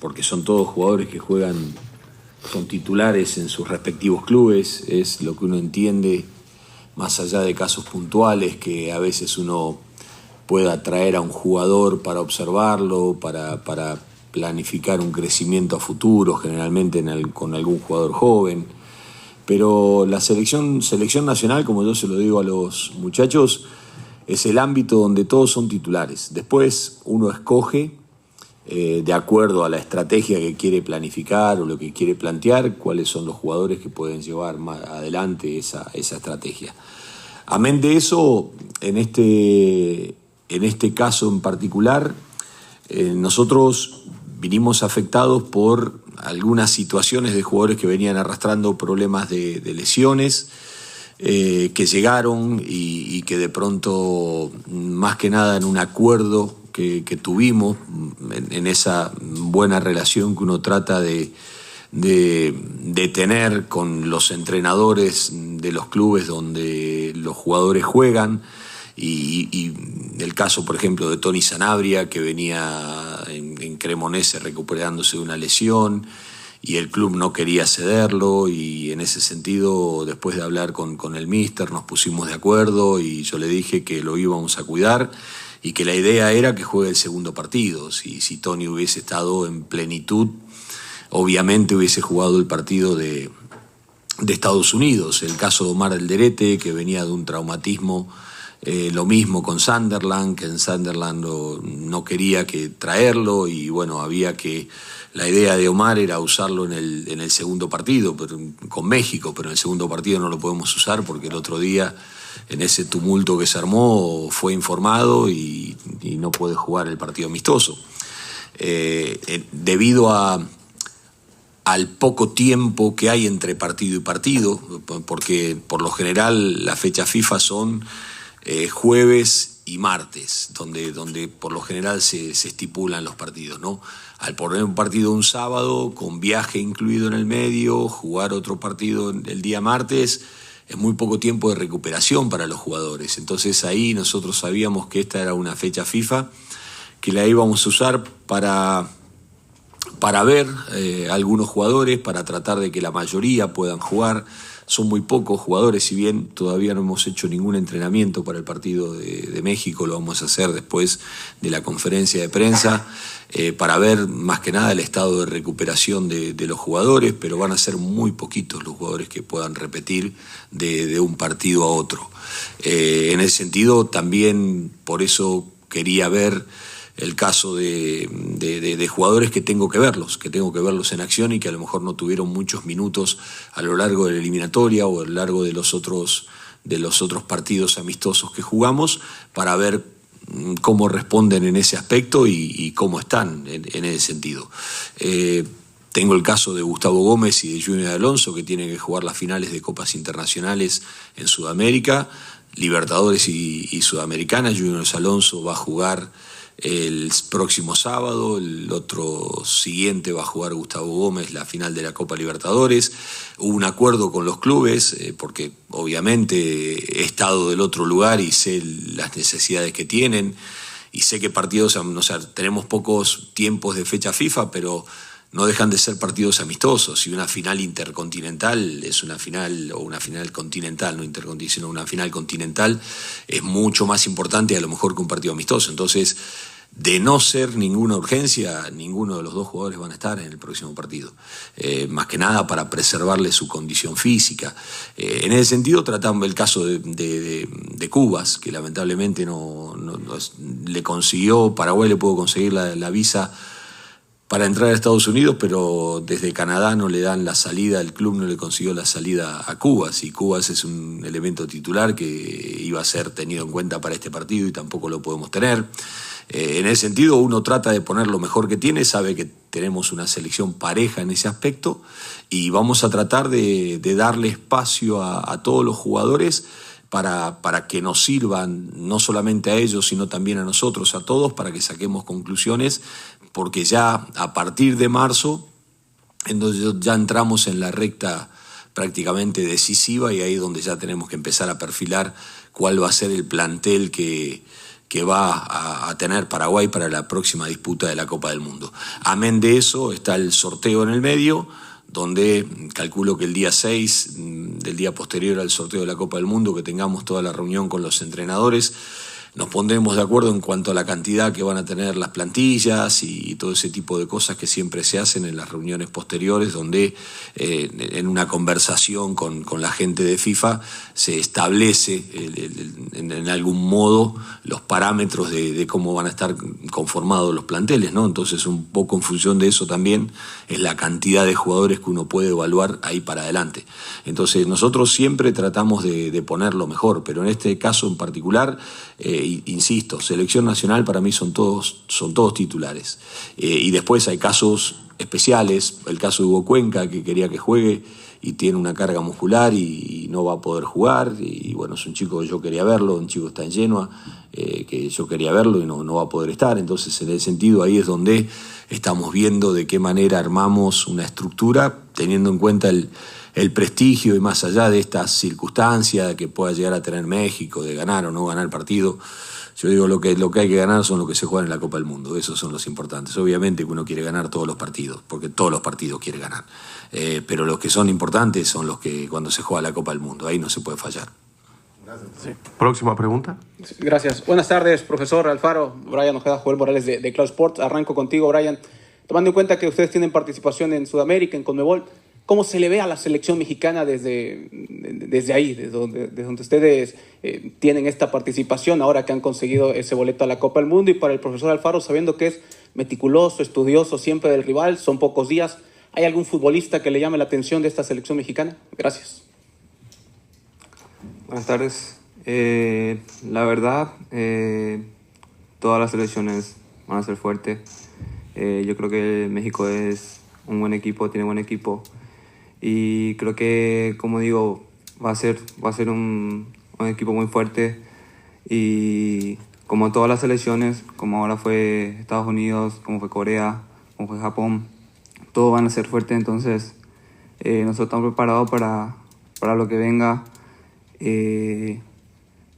porque son todos jugadores que son titulares en sus respectivos clubes, es lo que uno entiende, más allá de casos puntuales que a veces uno pueda traer a un jugador para observarlo, para planificar un crecimiento a futuro, generalmente con algún jugador joven. Pero la selección nacional, como yo se lo digo a los muchachos, es el ámbito donde todos son titulares. Después uno escoge, de acuerdo a la estrategia que quiere planificar o lo que quiere plantear, cuáles son los jugadores que pueden llevar más adelante esa estrategia. Amén de eso, en este caso en particular, nosotros vinimos afectados por algunas situaciones de jugadores que venían arrastrando problemas de lesiones, que llegaron y que de pronto, más que nada en un acuerdo que tuvimos, en esa buena relación que uno trata de tener con los entrenadores de los clubes donde los jugadores juegan, y el caso, por ejemplo, de Tony Sanabria, que venía en Cremonese recuperándose de una lesión, y el club no quería cederlo, y en ese sentido, después de hablar con el míster, nos pusimos de acuerdo y yo le dije que lo íbamos a cuidar y que la idea era que juegue el segundo partido. Si Tony hubiese estado en plenitud, obviamente hubiese jugado el partido de Estados Unidos. El caso de Omar Alderete, que venía de un traumatismo, lo mismo con Sunderland, que en Sunderland no quería que traerlo, y bueno, la idea de Omar era usarlo en el segundo partido con México, pero en el segundo partido no lo podemos usar porque el otro día, en ese tumulto que se armó, fue informado y no puede jugar el partido amistoso. Debido al poco tiempo que hay entre partido y partido, porque por lo general las fechas FIFA son jueves y martes, donde por lo general se estipulan los partidos, ¿no? Al poner un partido un sábado, con viaje incluido en el medio, jugar otro partido el día martes, es muy poco tiempo de recuperación para los jugadores. Entonces ahí nosotros sabíamos que esta era una fecha FIFA, que la íbamos a usar para ver algunos jugadores, para tratar de que la mayoría puedan jugar. Son muy pocos jugadores, si bien todavía no hemos hecho ningún entrenamiento para el partido de México, lo vamos a hacer después de la conferencia de prensa, para ver más que nada el estado de recuperación de los jugadores, pero van a ser muy poquitos los jugadores que puedan repetir de un partido a otro. En ese sentido, también por eso quería ver el caso de jugadores que tengo que verlos en acción y que a lo mejor no tuvieron muchos minutos a lo largo de la eliminatoria o a lo largo de los otros partidos amistosos que jugamos, para ver cómo responden en ese aspecto y cómo están en ese sentido. Tengo el caso de Gustavo Gómez y de Junior Alonso, que tienen que jugar las finales de Copas Internacionales en Sudamérica, Libertadores y Sudamericana. Junior Alonso va a jugar el próximo sábado, el otro siguiente va a jugar Gustavo Gómez la final de la Copa Libertadores. Hubo un acuerdo con los clubes, porque obviamente he estado del otro lugar y sé las necesidades que tienen, y sé que partidos, o sea, tenemos pocos tiempos de fecha FIFA, pero no dejan de ser partidos amistosos, y una final intercontinental es una final, o una final continental, no intercontinental, sino una final continental, es mucho más importante a lo mejor que un partido amistoso. Entonces, de no ser ninguna urgencia, ninguno de los dos jugadores van a estar en el próximo partido, más que nada para preservarle su condición física. En ese sentido tratamos el caso de Cubas, que lamentablemente no le consiguió, Paraguay le pudo conseguir la visa para entrar a Estados Unidos, pero desde Canadá no le dan la salida, el club no le consiguió la salida a Cubas, y Cubas es un elemento titular que iba a ser tenido en cuenta para este partido y tampoco lo podemos tener. En ese sentido, uno trata de poner lo mejor que tiene, sabe que tenemos una selección pareja en ese aspecto, y vamos a tratar de darle espacio a todos los jugadores para que nos sirvan, no solamente a ellos, sino también a nosotros, a todos, para que saquemos conclusiones, porque ya a partir de marzo, entonces ya entramos en la recta prácticamente decisiva, y ahí es donde ya tenemos que empezar a perfilar cuál va a ser el plantel que que va a tener Paraguay para la próxima disputa de la Copa del Mundo. Amén de eso está el sorteo en el medio, donde calculo que el día 6, del día posterior al sorteo de la Copa del Mundo, que tengamos toda la reunión con los entrenadores, nos pondremos de acuerdo en cuanto a la cantidad que van a tener las plantillas y todo ese tipo de cosas que siempre se hacen en las reuniones posteriores, donde en una conversación con la gente de FIFA se establece en algún modo los parámetros de cómo van a estar conformados los planteles, ¿no? Entonces, un poco en función de eso también es la cantidad de jugadores que uno puede evaluar ahí para adelante. Entonces, nosotros siempre tratamos de poner lo mejor, pero en este caso en particular, insisto, selección nacional para mí son todos titulares. Y después hay casos especiales, el caso de Hugo Cuenca, que quería que juegue y tiene una carga muscular y no va a poder jugar, y bueno, es un chico que yo quería verlo, un chico que está en Genoa, que yo quería verlo y no va a poder estar. Entonces, en ese sentido, ahí es donde estamos viendo de qué manera armamos una estructura, teniendo en cuenta el prestigio y más allá de estas circunstancias que pueda llegar a tener México, de ganar o no ganar el partido. Yo digo, lo que hay que ganar son los que se juegan en la Copa del Mundo, esos son los importantes. Obviamente que uno quiere ganar todos los partidos, porque todos los partidos quiere ganar. Pero los que son importantes son los que cuando se juega la Copa del Mundo, ahí no se puede fallar. Gracias. Sí. Próxima pregunta. Gracias. Buenas tardes, profesor Alfaro. Brian Ojeda, Joel Morales de Cloud Sports. Arranco contigo, Brian. Tomando en cuenta que ustedes tienen participación en Sudamérica, en Conmebol, ¿cómo se le ve a la selección mexicana desde ahí, desde donde ustedes tienen esta participación, ahora que han conseguido ese boleto a la Copa del Mundo? Y para el profesor Alfaro, sabiendo que es meticuloso, estudioso siempre del rival, son pocos días, ¿hay algún futbolista que le llame la atención de esta selección mexicana? Gracias. Buenas tardes. La verdad, todas las selecciones van a ser fuertes. Yo creo que México es un buen equipo, tiene buen equipo. Y creo que, como digo, va a ser un equipo muy fuerte. Y como todas las selecciones, como ahora fue Estados Unidos, como fue Corea, como fue Japón, todos van a ser fuertes. Entonces, nosotros estamos preparados para lo que venga.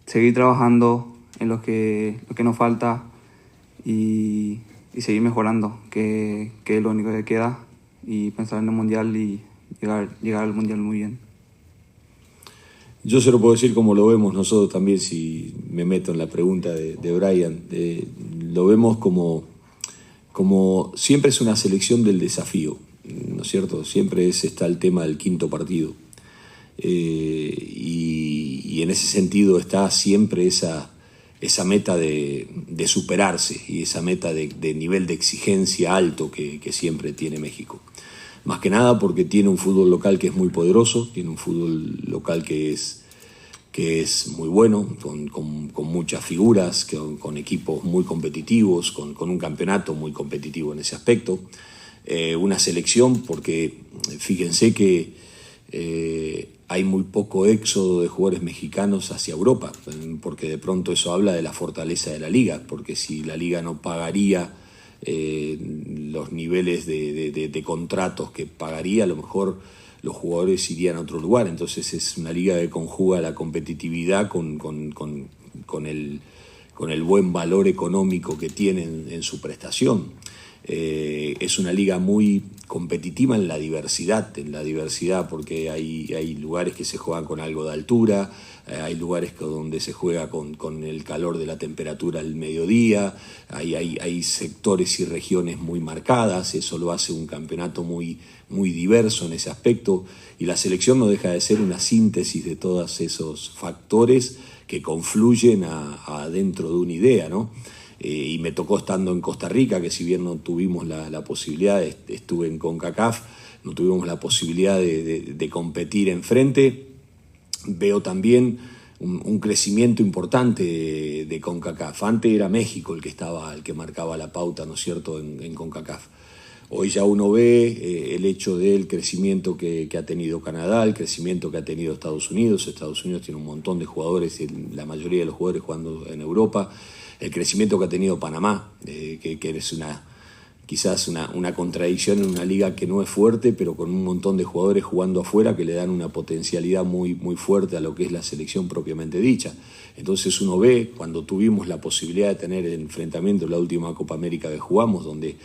Seguir trabajando en lo que nos falta y seguir mejorando, que es lo único que queda. Y pensar en el Mundial y llegar al Mundial muy bien. Yo se lo puedo decir como lo vemos nosotros también, si me meto en la pregunta de Brian. Lo vemos como siempre es una selección del desafío, ¿no es cierto? Siempre está el tema del quinto partido. Y en ese sentido está siempre esa meta de superarse y esa meta de nivel de exigencia alto que siempre tiene México. Más que nada porque tiene un fútbol local que es muy poderoso, tiene un fútbol local que es muy bueno, con muchas figuras, con equipos muy competitivos, con un campeonato muy competitivo en ese aspecto. Una selección porque fíjense que hay muy poco éxodo de jugadores mexicanos hacia Europa, porque de pronto eso habla de la fortaleza de la liga, porque si la liga no pagaría los niveles de contratos que pagaría, a lo mejor los jugadores irían a otro lugar. Entonces es una liga que conjuga la competitividad con el buen valor económico que tienen en su prestación. Es una liga muy competitiva en la diversidad porque hay lugares que se juegan con algo de altura, hay lugares donde se juega con el calor de la temperatura al mediodía, hay sectores y regiones muy marcadas, eso lo hace un campeonato muy, muy diverso en ese aspecto, y la selección no deja de ser una síntesis de todos esos factores que confluyen adentro de una idea, ¿no? Y me tocó estando en Costa Rica, que si bien no tuvimos la posibilidad, estuve en CONCACAF, no tuvimos la posibilidad de competir enfrente. Veo también un crecimiento importante de CONCACAF. Antes era México el que marcaba la pauta, ¿no es cierto?, en CONCACAF. Hoy ya uno ve el hecho del crecimiento que ha tenido Canadá, el crecimiento que ha tenido Estados Unidos. Estados Unidos tiene un montón de jugadores, la mayoría de los jugadores jugando en Europa. El crecimiento que ha tenido Panamá, que es quizás una contradicción en una liga que no es fuerte, pero con un montón de jugadores jugando afuera que le dan una potencialidad muy, muy fuerte a lo que es la selección propiamente dicha. Entonces uno ve, cuando tuvimos la posibilidad de tener el enfrentamiento en la última Copa América que jugamos, donde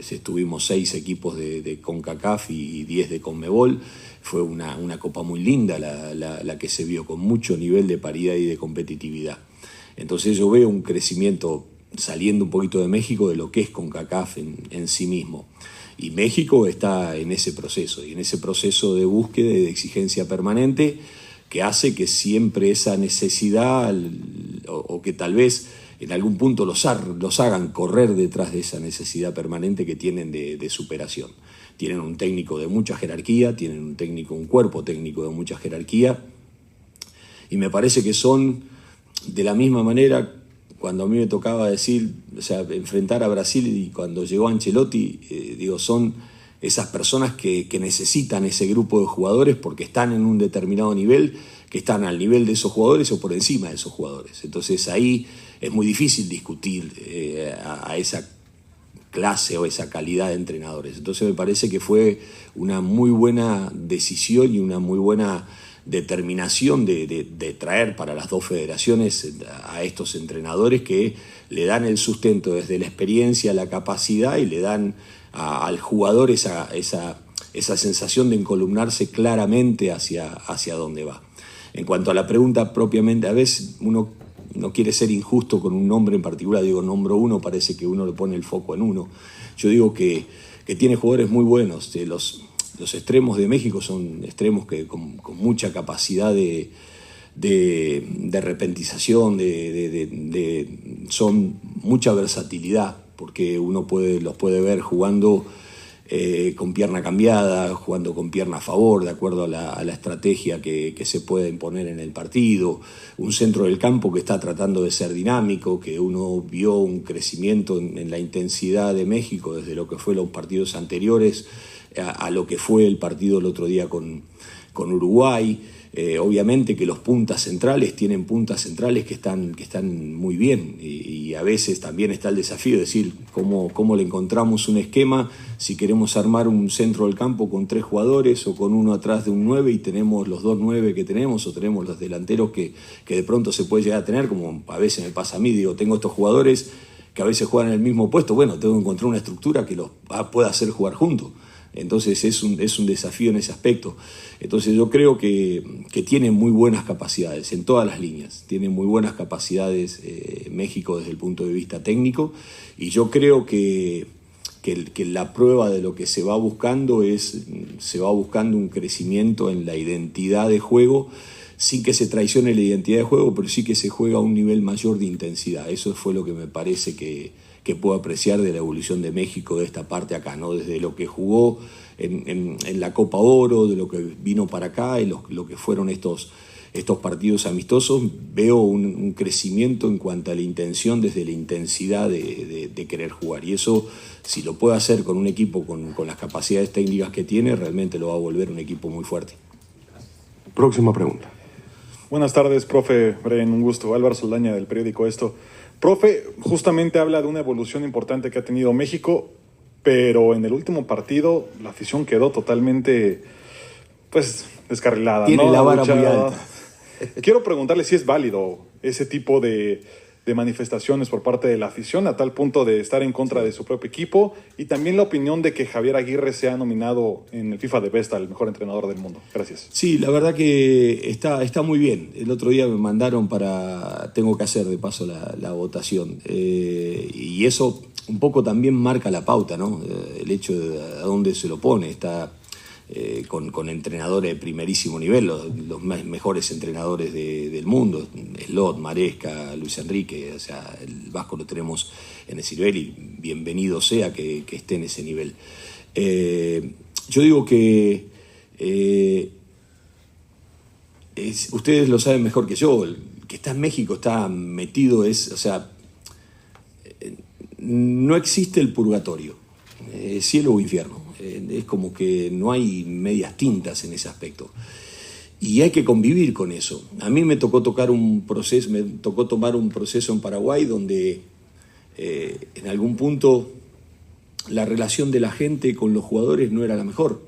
estuvimos 6 equipos de CONCACAF y 10 de CONMEBOL, fue una copa muy linda la que se vio, con mucho nivel de paridad y de competitividad. Entonces yo veo un crecimiento saliendo un poquito de México de lo que es CONCACAF en sí mismo. Y México está en ese proceso, y en ese proceso de búsqueda y de exigencia permanente que hace que siempre esa necesidad, o que tal vez en algún punto los hagan correr detrás de esa necesidad permanente que tienen de superación. Tienen un técnico de mucha jerarquía, tienen un cuerpo técnico de mucha jerarquía, y me parece que son, de la misma manera, cuando a mí me tocaba enfrentar a Brasil, y cuando llegó Ancelotti, son esas personas que necesitan ese grupo de jugadores porque están en un determinado nivel, que están al nivel de esos jugadores o por encima de esos jugadores. Entonces ahí es muy difícil discutir a esa clase o esa calidad de entrenadores. Entonces me parece que fue una muy buena decisión y una muy buena determinación de traer para las dos federaciones a estos entrenadores que le dan el sustento desde la experiencia, la capacidad, y le dan al jugador esa sensación de encolumnarse claramente hacia dónde va. En cuanto a la pregunta propiamente, a veces uno no quiere ser injusto con un nombre en particular, digo, nombro uno, parece que uno le pone el foco en uno. Yo digo que tiene jugadores muy buenos. Los extremos de México son extremos que con mucha capacidad de repentización, son mucha versatilidad, porque uno los puede ver jugando con pierna cambiada, jugando con pierna a favor, de acuerdo a la estrategia que se puede imponer en el partido. Un centro del campo que está tratando de ser dinámico, que uno vio un crecimiento en la intensidad de México desde lo que fue los partidos anteriores a lo que fue el partido el otro día con Uruguay. Obviamente que los puntas centrales tienen puntas centrales que están muy bien, y a veces también está el desafío de decir cómo le encontramos un esquema si queremos armar un centro del campo con 3 jugadores o con uno atrás de un 9 y tenemos los 2 9 que tenemos, o tenemos los delanteros que de pronto se puede llegar a tener, como a veces me pasa a mí. Tengo estos jugadores que a veces juegan en el mismo puesto, bueno, tengo que encontrar una estructura que los pueda hacer jugar juntos. Entonces es un desafío en ese aspecto. Entonces yo creo que tiene muy buenas capacidades en todas las líneas, tiene muy buenas capacidades México desde el punto de vista técnico, y yo creo que la prueba de lo que se va buscando un crecimiento en la identidad de juego, sin que se traicione la identidad de juego, pero sí que se juega a un nivel mayor de intensidad. Eso fue lo que me parece que puedo apreciar de la evolución de México de esta parte acá, ¿no? Desde lo que jugó en la Copa Oro, de lo que vino para acá y lo que fueron estos partidos amistosos, veo un crecimiento en cuanto a la intención, desde la intensidad de querer jugar. Y eso, si lo puede hacer con un equipo con las capacidades técnicas que tiene, realmente lo va a volver un equipo muy fuerte. Próxima pregunta. Buenas tardes, profe Brian, un gusto. Álvaro Saldaña, del periódico Esto. Profe, justamente habla de una evolución importante que ha tenido México, pero en el último partido la afición quedó totalmente, descarrilada. Tiene la vara muy alta. Quiero preguntarle si es válido ese tipo de manifestaciones por parte de la afición, a tal punto de estar en contra de su propio equipo, y también la opinión de que Javier Aguirre sea nominado en el FIFA de Best al mejor entrenador del mundo. Gracias. Sí, la verdad que está muy bien. El otro día me mandaron tengo que hacer de paso la votación, y eso un poco también marca la pauta, ¿no? El hecho de a dónde se lo pone. Está con entrenadores de primerísimo nivel, los mejores entrenadores del mundo, Slot, Maresca, Luis Enrique. O sea, el Vasco lo tenemos en ese nivel, y bienvenido sea que esté en ese nivel. Yo digo que ustedes lo saben mejor que yo, el que está en México está metido, no existe el purgatorio, cielo o infierno. Es como que no hay medias tintas en ese aspecto. Y hay que convivir con eso. A mí me tocó tomar un proceso en Paraguay donde en algún punto la relación de la gente con los jugadores no era la mejor.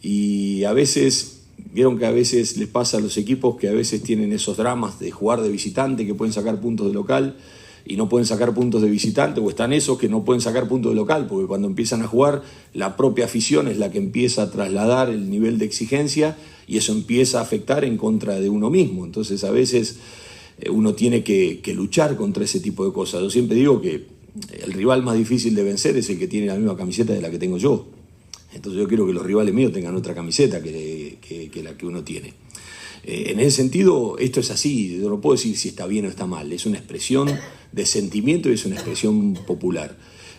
Y a veces, vieron que a veces les pasa a los equipos que a veces tienen esos dramas de jugar de visitante, que pueden sacar puntos de local y no pueden sacar puntos de visitante, o están esos que no pueden sacar puntos de local, porque cuando empiezan a jugar, la propia afición es la que empieza a trasladar el nivel de exigencia y eso empieza a afectar en contra de uno mismo. Entonces a veces uno tiene que luchar contra ese tipo de cosas. Yo siempre digo que el rival más difícil de vencer es el que tiene la misma camiseta de la que tengo yo. Entonces yo quiero que los rivales míos tengan otra camiseta que la que uno tiene. En ese sentido, esto es así, yo no puedo decir si está bien o está mal, es una expresión de sentimiento y es una expresión popular.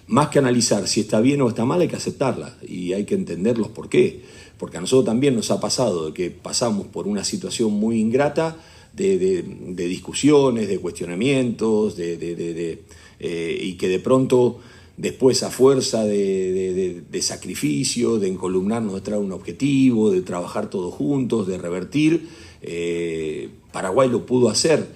Más que analizar si está bien o está mal, hay que aceptarla y hay que entender los por qué. Porque a nosotros también nos ha pasado de que pasamos por una situación muy ingrata de discusiones, de cuestionamientos, y que de pronto después a fuerza de sacrificio, de encolumnarnos detrás de un objetivo, de trabajar todos juntos, de revertir, Paraguay lo pudo hacer.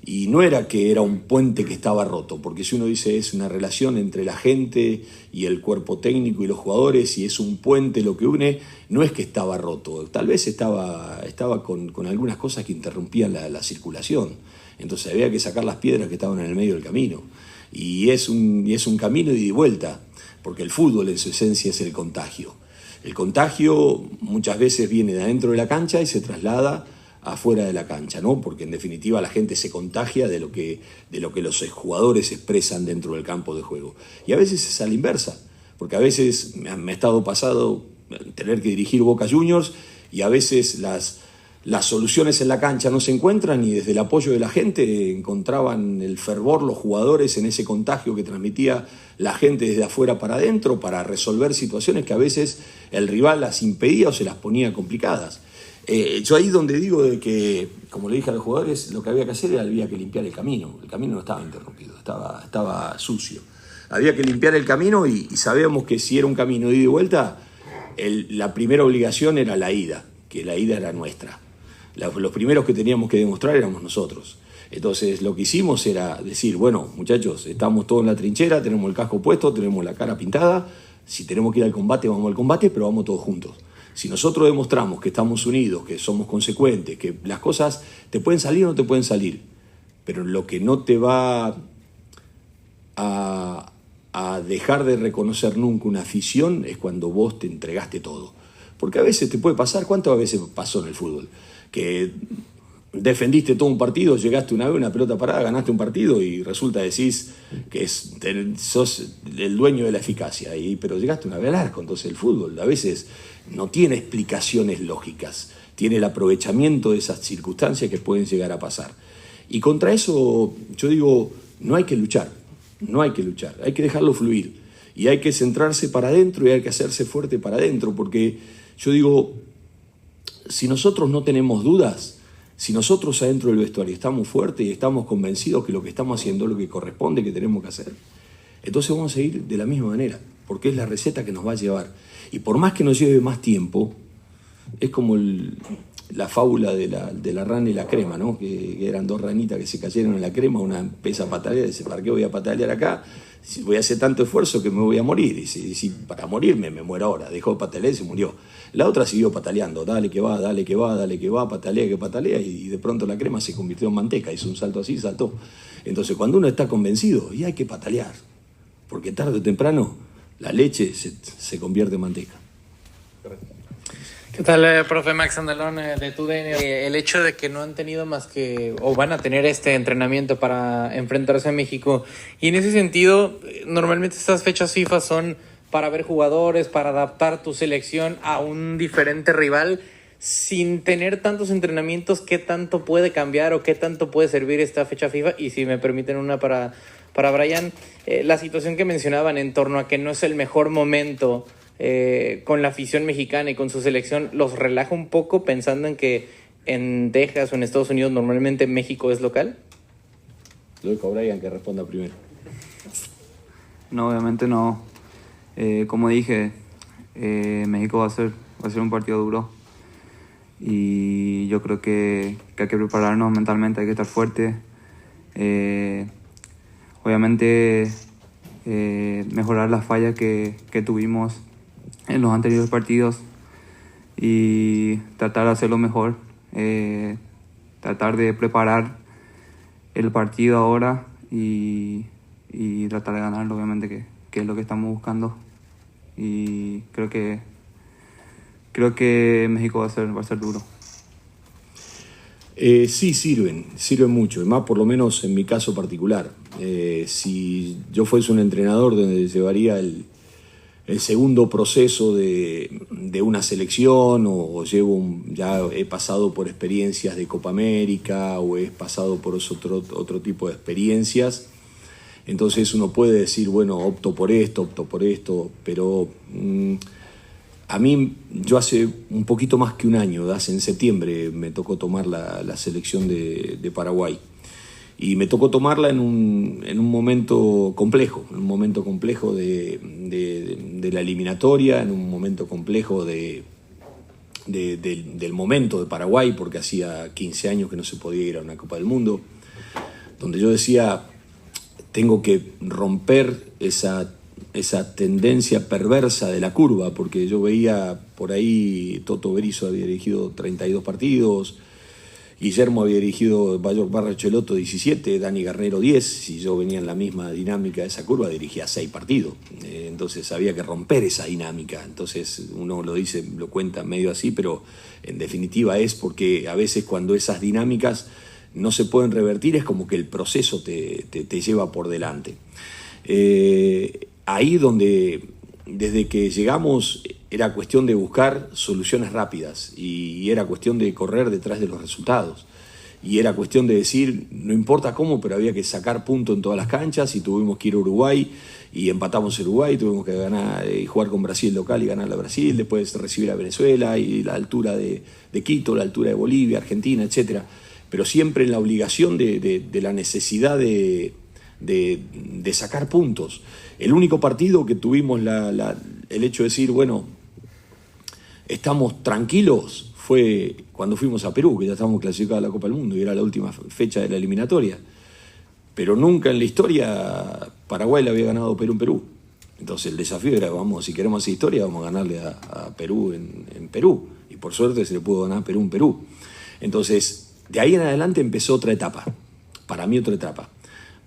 Y no era que era un puente que estaba roto, porque si uno dice es una relación entre la gente y el cuerpo técnico y los jugadores y es un puente lo que une, no es que estaba roto, tal vez estaba con algunas cosas que interrumpían la circulación. Entonces había que sacar las piedras que estaban en el medio del camino. Y es un camino ida y vuelta, porque el fútbol en su esencia es el contagio. El contagio muchas veces viene de adentro de la cancha y se traslada afuera de la cancha, ¿no? Porque en definitiva la gente se contagia de lo que los jugadores expresan dentro del campo de juego. Y a veces es a la inversa, porque a veces me ha estado pasado tener que dirigir Boca Juniors y a veces las soluciones en la cancha no se encuentran y desde el apoyo de la gente encontraban el fervor los jugadores en ese contagio que transmitía la gente desde afuera para adentro para resolver situaciones que a veces el rival las impedía o se las ponía complicadas. Yo ahí donde digo de que, como le dije a los jugadores, lo que había que hacer era había que limpiar el camino. El camino no estaba interrumpido, estaba sucio. Había que limpiar el camino y sabíamos que si era un camino de ida y vuelta, la primera obligación era la ida, que la ida era nuestra. Los primeros que teníamos que demostrar éramos nosotros. Entonces lo que hicimos era decir, bueno, muchachos, estamos todos en la trinchera, tenemos el casco puesto, tenemos la cara pintada, si tenemos que ir al combate, vamos al combate, pero vamos todos juntos. Si nosotros demostramos que estamos unidos, que somos consecuentes, que las cosas te pueden salir o no te pueden salir, pero lo que no te va a dejar de reconocer nunca una afición es cuando vos te entregaste todo. Porque a veces te puede pasar, ¿cuántas veces pasó en el fútbol? Que defendiste todo un partido, llegaste una vez, una pelota parada, ganaste un partido y resulta decís que sos el dueño de la eficacia, pero llegaste una vez al arco. Entonces el fútbol a veces no tiene explicaciones lógicas, tiene el aprovechamiento de esas circunstancias que pueden llegar a pasar. Y contra eso yo digo, no hay que luchar, hay que dejarlo fluir y hay que centrarse para adentro y hay que hacerse fuerte para adentro, porque yo digo, si nosotros no tenemos dudas, si nosotros adentro del vestuario estamos fuertes y estamos convencidos que lo que estamos haciendo es lo que corresponde, que tenemos que hacer, entonces vamos a seguir de la misma manera, porque es la receta que nos va a llevar. Y por más que nos lleve más tiempo, es como la fábula de la rana y la crema, ¿no? Que eran dos ranitas que se cayeron en la crema, una empieza a patalear y dice, ¿para qué voy a patalear acá? Si voy a hacer tanto esfuerzo que me voy a morir. Y si para morirme me muero ahora. Dejó de patalear y se murió. La otra siguió pataleando, dale que va, patalea que patalea, y de pronto la crema se convirtió en manteca, hizo un salto así, saltó. Entonces cuando uno está convencido, y hay que patalear, porque tarde o temprano la leche se convierte en manteca. ¿Qué tal, profe Max Andalón de TUDN? El hecho de que no han tenido más que, o van a tener este entrenamiento para enfrentarse a México, y en ese sentido, normalmente estas fechas FIFA son para ver jugadores, para adaptar tu selección a un diferente rival, sin tener tantos entrenamientos, ¿qué tanto puede cambiar o qué tanto puede servir esta fecha FIFA? Y si me permiten una para Brian, la situación que mencionaban en torno a que no es el mejor momento con la afición mexicana y con su selección, ¿los relaja un poco pensando en que en Texas o en Estados Unidos normalmente México es local? Le doy a Brian que responda primero. No, obviamente no. Como dije, México va a ser un partido duro y yo creo que hay que prepararnos mentalmente, hay que estar fuerte. Obviamente mejorar las fallas que tuvimos en los anteriores partidos y tratar de hacerlo mejor, tratar de preparar el partido ahora y tratar de ganarlo, obviamente, que es lo que estamos buscando. Y creo que México va a ser duro. Sí, sirven mucho, y más por lo menos en mi caso particular. Si yo fuese un entrenador donde llevaría el segundo proceso de una selección o ya he pasado por experiencias de Copa América o he pasado por otro tipo de experiencias, entonces uno puede decir, bueno, opto por esto, pero a mí, yo hace un poquito más que un año, en septiembre, me tocó tomar la selección de Paraguay. Y me tocó tomarla en un momento complejo, de la eliminatoria, en un momento complejo del momento de Paraguay, porque hacía 15 años que no se podía ir a una Copa del Mundo, donde yo decía, tengo que romper esa tendencia perversa de la curva, porque yo veía por ahí, Toto Berizzo había dirigido 32 partidos, Guillermo había dirigido Barra-Chelotto 17, Dani Garnero 10, si yo venía en la misma dinámica de esa curva, dirigía 6 partidos, entonces había que romper esa dinámica, entonces uno lo dice, lo cuenta medio así, pero en definitiva es porque a veces cuando esas dinámicas no se pueden revertir es como que el proceso te lleva por delante. Ahí donde, desde que llegamos, era cuestión de buscar soluciones rápidas y era cuestión de correr detrás de los resultados. Y era cuestión de decir, no importa cómo, pero había que sacar punto en todas las canchas y tuvimos que ir a Uruguay y empatamos Uruguay, tuvimos que ganar, jugar con Brasil local y ganar a Brasil, después recibir a Venezuela y la altura de Quito, la altura de Bolivia, Argentina, etc. Pero siempre en la obligación de la necesidad de sacar puntos. El único partido que tuvimos el hecho de decir, bueno, estamos tranquilos, fue cuando fuimos a Perú, que ya estábamos clasificados a la Copa del Mundo y era la última fecha de la eliminatoria. Pero nunca en la historia Paraguay le había ganado Perú en Perú. Entonces el desafío era, si queremos hacer historia, vamos a ganarle a Perú en Perú. Y por suerte se le pudo ganar a Perú en Perú. Entonces, de ahí en adelante empezó otra etapa, para mí otra etapa.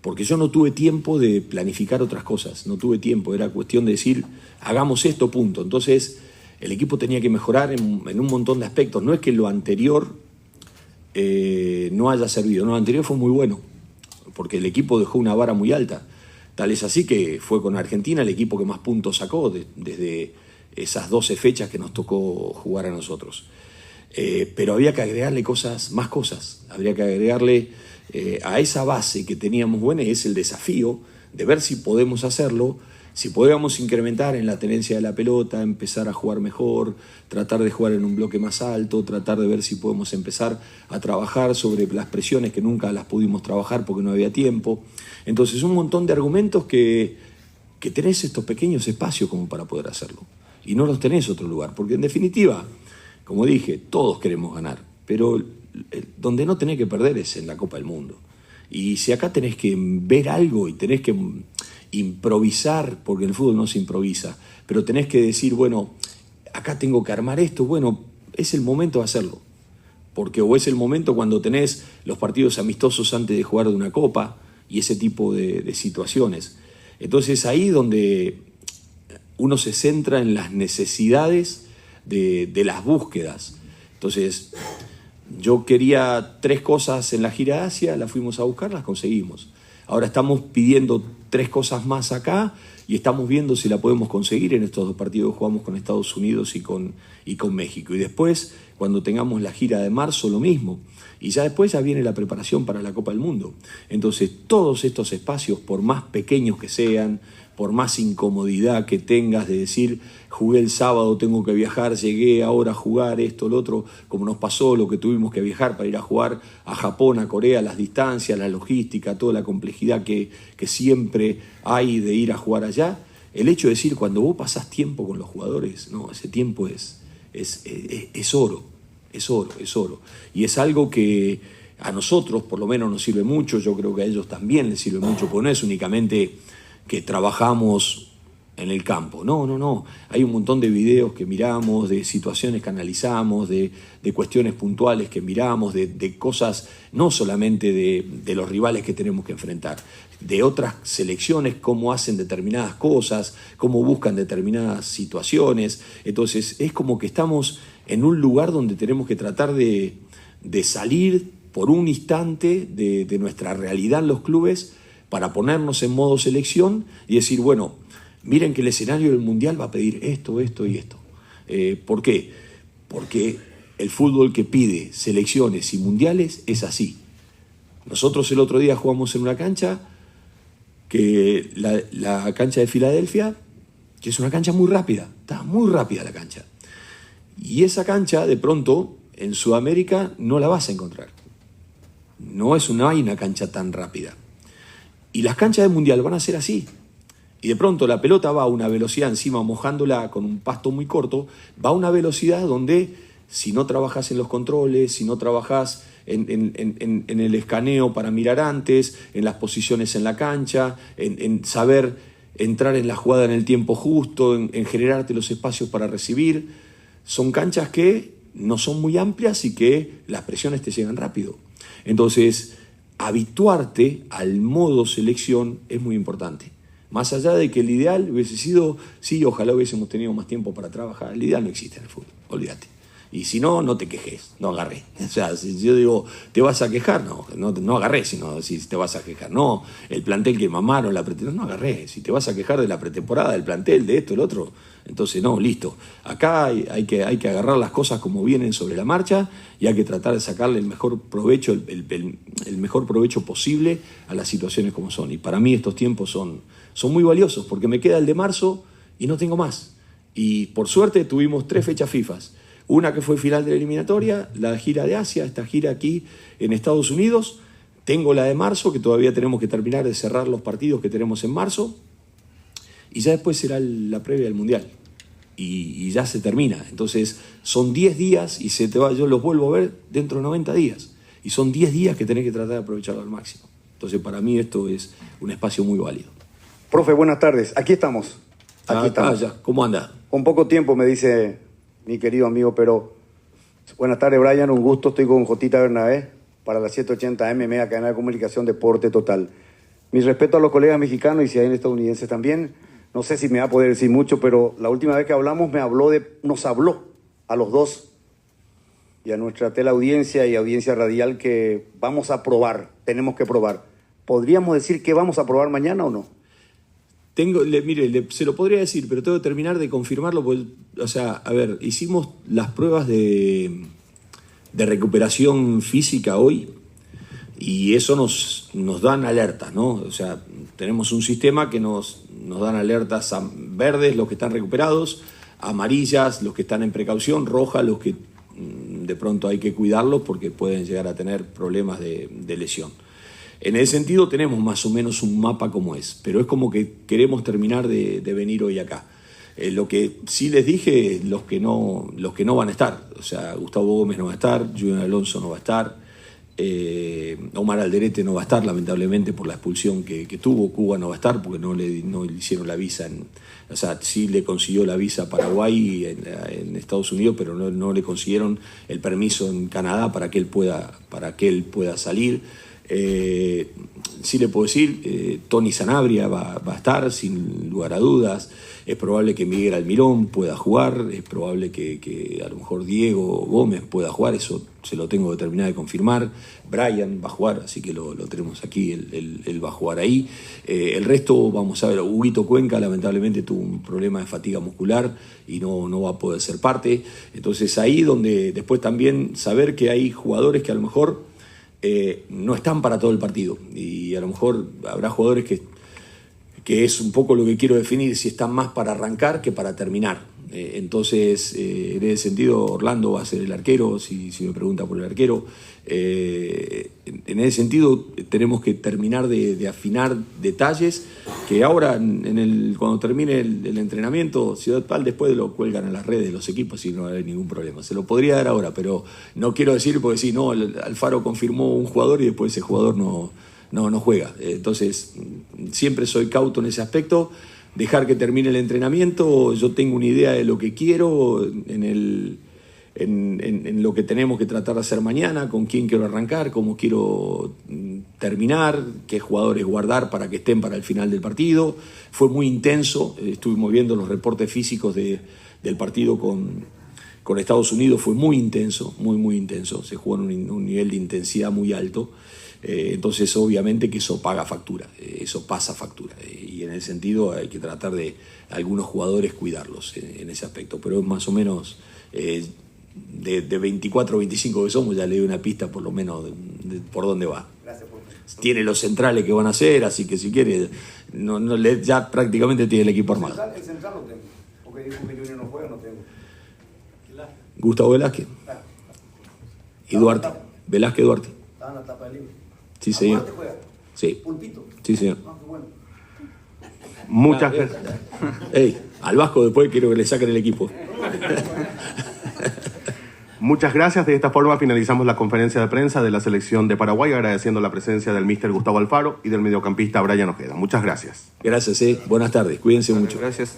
Porque yo no tuve tiempo de planificar otras cosas, no tuve tiempo, era cuestión de decir, hagamos esto, punto. Entonces, el equipo tenía que mejorar en un montón de aspectos. No es que lo anterior no haya servido, no, lo anterior fue muy bueno, porque el equipo dejó una vara muy alta. Tal es así que fue con Argentina el equipo que más puntos sacó desde esas 12 fechas que nos tocó jugar a nosotros. Pero había que agregarle más cosas, habría que agregarle a esa base que teníamos buena, y es el desafío de ver si podemos hacerlo, si podemos incrementar en la tenencia de la pelota, empezar a jugar mejor, tratar de jugar en un bloque más alto, tratar de ver si podemos empezar a trabajar sobre las presiones que nunca las pudimos trabajar porque no había tiempo. Entonces un montón de argumentos que tenés estos pequeños espacios como para poder hacerlo y no los tenés en otro lugar, porque en definitiva, como dije, todos queremos ganar, pero donde no tenés que perder es en la Copa del Mundo. Y si acá tenés que ver algo y tenés que improvisar, porque en el fútbol no se improvisa, pero tenés que decir, bueno, acá tengo que armar esto, bueno, es el momento de hacerlo. Porque o es el momento cuando tenés los partidos amistosos antes de jugar de una copa y ese tipo de situaciones. Entonces ahí donde uno se centra en las necesidades de las búsquedas. Entonces, yo quería 3 cosas en la gira de Asia, las fuimos a buscar, las conseguimos. Ahora estamos pidiendo 3 cosas más acá y estamos viendo si la podemos conseguir en estos 2 partidos que jugamos con Estados Unidos y con México. Y después, cuando tengamos la gira de marzo, lo mismo. Y ya después ya viene la preparación para la Copa del Mundo. Entonces, todos estos espacios, por más pequeños que sean, por más incomodidad que tengas de decir, jugué el sábado, tengo que viajar, llegué ahora a jugar esto, lo otro, como nos pasó, lo que tuvimos que viajar para ir a jugar a Japón, a Corea, las distancias, la logística, toda la complejidad que siempre hay de ir a jugar allá. El hecho de decir, cuando vos pasás tiempo con los jugadores, no, ese tiempo es oro, es oro. Y es algo que a nosotros por lo menos nos sirve mucho, yo creo que a ellos también les sirve mucho, porque no es únicamente que trabajamos en el campo. No. Hay un montón de videos que miramos, de situaciones que analizamos, de cuestiones puntuales que miramos, de cosas no solamente de los rivales que tenemos que enfrentar, de otras selecciones, cómo hacen determinadas cosas, cómo buscan determinadas situaciones. Entonces es como que estamos en un lugar donde tenemos que tratar de salir por un instante de nuestra realidad en los clubes para ponernos en modo selección y decir, bueno, miren que el escenario del Mundial va a pedir esto y esto. ¿Por qué? Porque el fútbol que pide selecciones y mundiales es así. Nosotros el otro día jugamos en una cancha, que la cancha de Filadelfia, que es una cancha muy rápida, está muy rápida la cancha. Y esa cancha, de pronto, en Sudamérica no la vas a encontrar. No hay una cancha tan rápida. Y las canchas del Mundial van a ser así. Y de pronto la pelota va a una velocidad, encima mojándola con un pasto muy corto, va a una velocidad donde si no trabajas en los controles, si no trabajas en el escaneo para mirar antes, en las posiciones en la cancha, en saber entrar en la jugada en el tiempo justo, en generarte los espacios para recibir, son canchas que no son muy amplias y que las presiones te llegan rápido. Entonces, habituarte al modo selección es muy importante. Más allá de que el ideal hubiese sido, sí, ojalá hubiésemos tenido más tiempo para trabajar, el ideal no existe en el fútbol, olvídate. Y si no, no te quejes, no agarré. O sea, si yo digo, ¿te vas a quejar? No agarré, sino si te vas a quejar. No, el plantel que mamaron, la pretemporada, no agarré. Si te vas a quejar de la pretemporada, del plantel, de esto, el otro, entonces no, listo. Acá hay que agarrar las cosas como vienen sobre la marcha y hay que tratar de sacarle el mejor provecho, el mejor provecho posible a las situaciones como son. Y para mí estos tiempos son muy valiosos porque me queda el de marzo y no tengo más. Y por suerte tuvimos 3 fechas FIFA. Una que fue final de la eliminatoria, la gira de Asia, esta gira aquí en Estados Unidos. Tengo la de marzo, que todavía tenemos que terminar de cerrar los partidos que tenemos en marzo. Y ya después será la previa del Mundial. Y ya se termina. Entonces son 10 días y yo los vuelvo a ver dentro de 90 días. Y son 10 días que tenés que tratar de aprovecharlo al máximo. Entonces para mí esto es un espacio muy válido. Profe, buenas tardes. Aquí estamos. Estamos. Ya. ¿Cómo anda? Con poco tiempo, me dice mi querido amigo, pero buenas tardes, Brian, un gusto. Estoy con Jotita Bernabé para la 780 AM, Mega Canal de Comunicación Deporte Total. Mi respeto a los colegas mexicanos y si hay estadounidenses también. No sé si me va a poder decir mucho, pero la última vez que hablamos nos habló a los dos y a nuestra teleaudiencia y audiencia radial que vamos a probar, tenemos que probar. ¿Podríamos decir que vamos a probar mañana o no? Se lo podría decir, pero tengo que terminar de confirmarlo. Porque, o sea, a ver, hicimos las pruebas de recuperación física hoy y eso nos dan alertas, ¿no? O sea, tenemos un sistema que nos dan alertas verdes los que están recuperados, amarillas los que están en precaución, rojas los que de pronto hay que cuidarlos porque pueden llegar a tener problemas de lesión. En ese sentido tenemos más o menos un mapa como es, pero es como que queremos terminar de venir hoy acá. Lo que sí les dije, los que no van a estar, o sea, Gustavo Gómez no va a estar, Julián Alonso no va a estar, Omar Alderete no va a estar, lamentablemente por la expulsión que tuvo, Cuba no va a estar porque no le hicieron la visa, o sea, sí le consiguió la visa a Paraguay en Estados Unidos, pero no le consiguieron el permiso en Canadá para que él pueda salir. Sí le puedo decir, Tony Sanabria va a estar sin lugar a dudas, es probable que Miguel Almirón pueda jugar, es probable que a lo mejor Diego Gómez pueda jugar, eso se lo tengo que terminar de confirmar. Brian va a jugar, así que lo tenemos aquí, él va a jugar ahí. El resto, vamos a ver, Huguito Cuenca lamentablemente tuvo un problema de fatiga muscular y no va a poder ser parte. Entonces ahí donde después también saber que hay jugadores que a lo mejor no están para todo el partido y a lo mejor habrá jugadores que es un poco lo que quiero definir, si están más para arrancar que para terminar. Entonces, en ese sentido, Orlando va a ser el arquero, si me pregunta por el arquero. En ese sentido, tenemos que terminar de afinar detalles que ahora, cuando termine el entrenamiento, Ciudad Pal después lo cuelgan a las redes de los equipos y no hay ningún problema. Se lo podría dar ahora, pero no quiero decir porque sí, no, Alfaro confirmó un jugador y después ese jugador no no juega. Entonces, siempre soy cauto en ese aspecto, dejar que termine el entrenamiento. Yo tengo una idea de lo que quiero en lo que tenemos que tratar de hacer mañana, con quién quiero arrancar, cómo quiero terminar, qué jugadores guardar para que estén para el final del partido. Fue muy intenso, estuvimos viendo los reportes físicos del partido con Estados Unidos, fue muy intenso, muy intenso, se jugó en un nivel de intensidad muy alto. Entonces obviamente que eso paga factura, eso pasa factura, y en ese sentido hay que tratar de algunos jugadores cuidarlos en ese aspecto, pero más o menos de 24 o 25 que somos ya le doy una pista por lo menos de por dónde va. Gracias, profesor. Tiene los centrales que van a hacer, así que si quiere ya prácticamente tiene el equipo armado. El central no tengo, porque dijo que Junior no juega, no tengo. Gustavo Velázquez y Duarte, Velázquez Duarte. Estaba en la tapa del libro. Sí, señor. ¿Duarte juega? Sí. ¿Pulpito? Sí, señor. No, qué bueno. Muchas gracias. Ey, al Vasco después quiero que le saquen el equipo. Muchas gracias. De esta forma finalizamos la conferencia de prensa de la selección de Paraguay, agradeciendo la presencia del míster Gustavo Alfaro y del mediocampista Brian Ojeda. Muchas gracias. Gracias, buenas tardes, cuídense mucho. Gracias.